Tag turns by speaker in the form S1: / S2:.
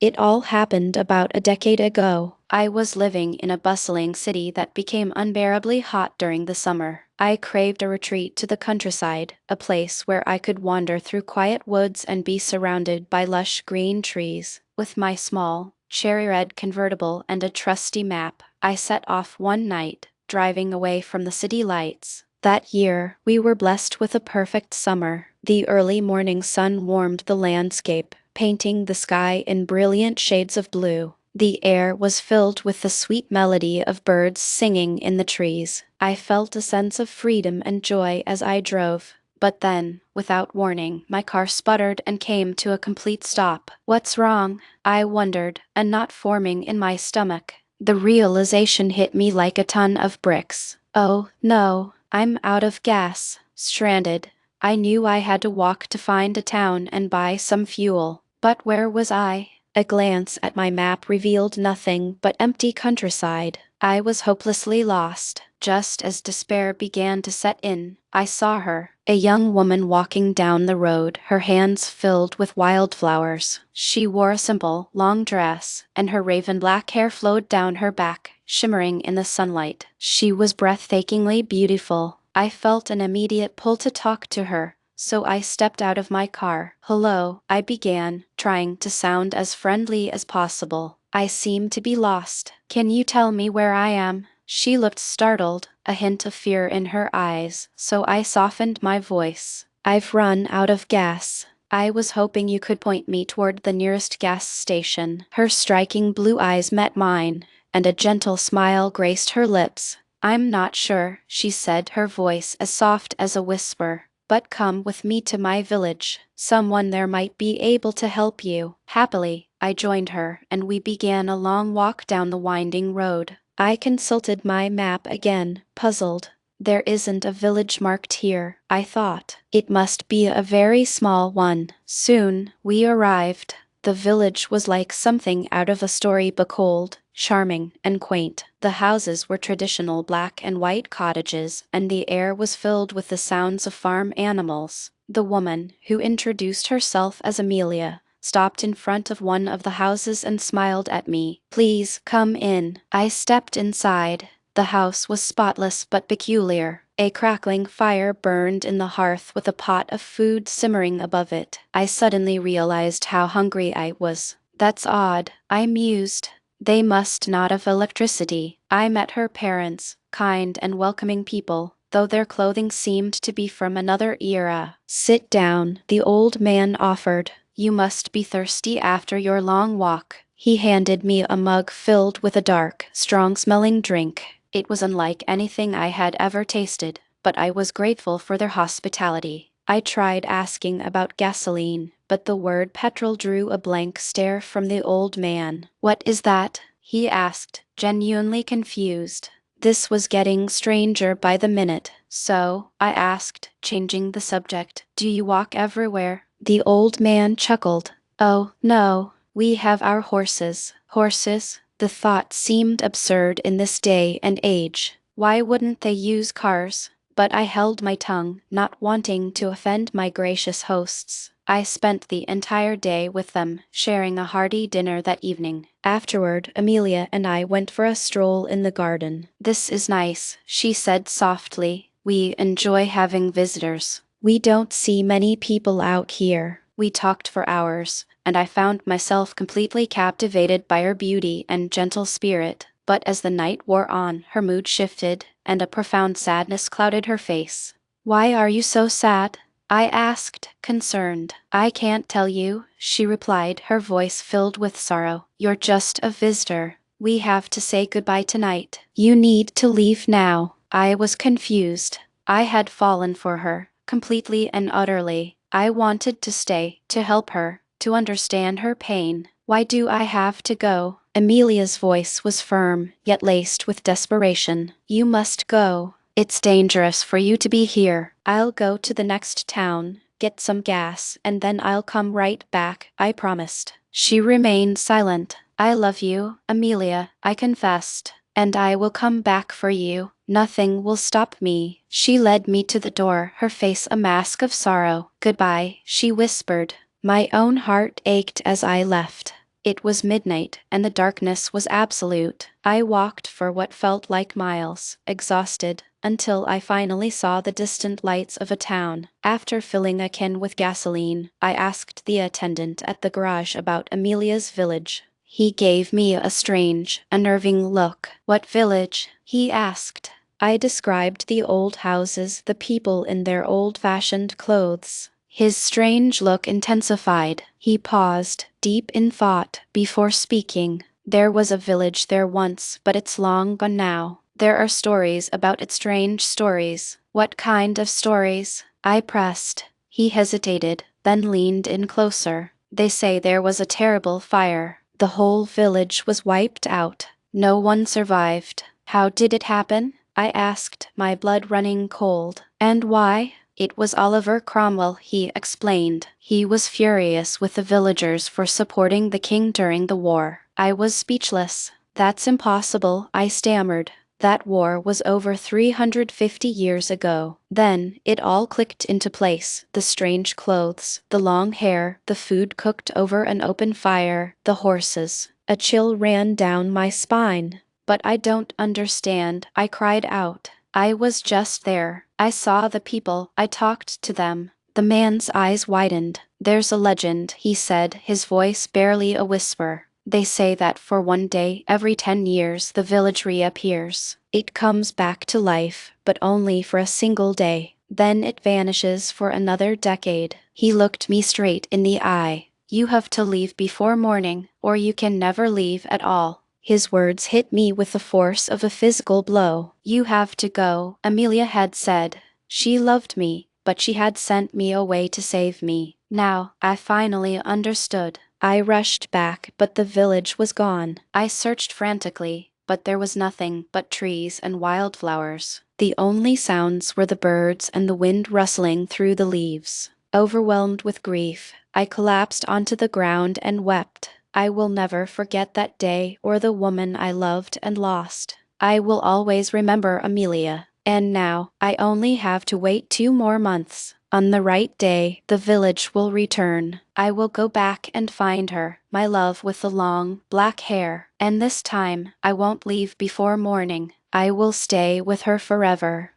S1: It all happened about a decade ago. I was living in a bustling city that became unbearably hot during the summer. I craved a retreat to the countryside, a place where I could wander through quiet woods and be surrounded by lush green trees. With my small, cherry-red convertible and a trusty map, I set off one night, driving away from the city lights. That year, we were blessed with a perfect summer. The early morning sun warmed the landscape, painting the sky in brilliant shades of blue. The air was filled with the sweet melody of birds singing in the trees. I felt a sense of freedom and joy as I drove. But then, without warning, my car sputtered and came to a complete stop. "What's wrong?" I wondered, a knot forming in my stomach. The realization hit me like a ton of bricks. Oh, no, I'm out of gas, stranded. I knew I had to walk to find a town and buy some fuel. But where was I? A glance at my map revealed nothing but empty countryside. I was hopelessly lost. Just as despair began to set in, I saw her, a young woman walking down the road, her hands filled with wildflowers. She wore a simple, long dress, and her raven black hair flowed down her back, shimmering in the sunlight. She was breathtakingly beautiful. I felt an immediate pull to talk to her, so I stepped out of my car. "Hello," I began, trying to sound as friendly as possible. "I seem to be lost. Can you tell me where I am?" She looked startled, a hint of fear in her eyes, so I softened my voice. "I've run out of gas. I was hoping you could point me toward the nearest gas station." Her striking blue eyes met mine, and a gentle smile graced her lips. "I'm not sure," she said, her voice as soft as a whisper. "But come with me to my village. Someone there might be able to help you." Happily, I joined her, and we began a long walk down the winding road. I consulted my map again, puzzled. There isn't a village marked here, I thought. It must be a very small one. Soon, we arrived. The village was like something out of a storybook, old, charming, and quaint. The houses were traditional black and white cottages, and the air was filled with the sounds of farm animals. The woman, who introduced herself as Amelia, stopped in front of one of the houses and smiled at me. "Please come in." I stepped inside. The house was spotless but peculiar. A crackling fire burned in the hearth with a pot of food simmering above it. I suddenly realized how hungry I was. "That's odd," I mused. "They must not have electricity." I met her parents, kind and welcoming people, though their clothing seemed to be from another era. "Sit down," the old man offered. "You must be thirsty after your long walk." He handed me a mug filled with a dark, strong-smelling drink. It was unlike anything I had ever tasted, but I was grateful for their hospitality. I tried asking about gasoline, but the word petrol drew a blank stare from the old man. "What is that?" he asked, genuinely confused. This was getting stranger by the minute. "So," I asked, changing the subject, "do you walk everywhere?" The old man chuckled. "Oh, no, we have our horses." Horses? The thought seemed absurd in this day and age. Why wouldn't they use cars? But I held my tongue, not wanting to offend my gracious hosts. I spent the entire day with them, sharing a hearty dinner that evening. Afterward, Amelia and I went for a stroll in the garden. "This is nice," she said softly. "We enjoy having visitors. We don't see many people out here." We talked for hours, and I found myself completely captivated by her beauty and gentle spirit. But as the night wore on, her mood shifted, and a profound sadness clouded her face. "Why are you so sad?" I asked, concerned. "I can't tell you," she replied, her voice filled with sorrow. "You're just a visitor. We have to say goodbye tonight. You need to leave now." I was confused. I had fallen for her, completely and utterly. I wanted to stay, to help her, to understand her pain. "Why do I have to go?" Amelia's voice was firm, yet laced with desperation. "You must go. It's dangerous for you to be here. I'll go to the next town, get some gas, and then I'll come right back," I promised. She remained silent. "I love you, Amelia," I confessed, "and I will come back for you. Nothing will stop me." She led me to the door, her face a mask of sorrow. "Goodbye," she whispered. My own heart ached as I left. It was midnight, and the darkness was absolute. I walked for what felt like miles, exhausted, until I finally saw the distant lights of a town. After filling a can with gasoline, I asked the attendant at the garage about Amelia's village. He gave me a strange, unnerving look. "What village?" he asked. I described the old houses, the people in their old-fashioned clothes. His strange look intensified. He paused, deep in thought, before speaking. "There was a village there once, but it's long gone now. There are stories about it, strange stories." "What kind of stories?" I pressed. He hesitated, then leaned in closer. "They say there was a terrible fire. The whole village was wiped out. No one survived." "How did it happen?" I asked, my blood running cold. "And why?" "It was Oliver Cromwell," he explained. "He was furious with the villagers for supporting the king during the war." I was speechless. "That's impossible," I stammered. "That war was over 350 years ago." Then it all clicked into place. The strange clothes, the long hair, the food cooked over an open fire, the horses. A chill ran down my spine. "But I don't understand," I cried out. "I was just there. I saw the people. I talked to them." The man's eyes widened. "There's a legend," he said, his voice barely a whisper. "They say that for one day every 10 years the village reappears. It comes back to life, but only for a single day. Then it vanishes for another decade." He looked me straight in the eye. "You have to leave before morning, or you can never leave at all." His words hit me with the force of a physical blow. "You have to go," Amelia had said. She loved me, but she had sent me away to save me. Now, I finally understood. I rushed back, but the village was gone. I searched frantically, but there was nothing but trees and wildflowers. The only sounds were the birds and the wind rustling through the leaves. Overwhelmed with grief, I collapsed onto the ground and wept. I will never forget that day or the woman I loved and lost. I will always remember Amelia. And now, I only have to wait 2 more months. On the right day, the village will return. I will go back and find her, my love with the long, black hair. And this time, I won't leave before morning. I will stay with her forever.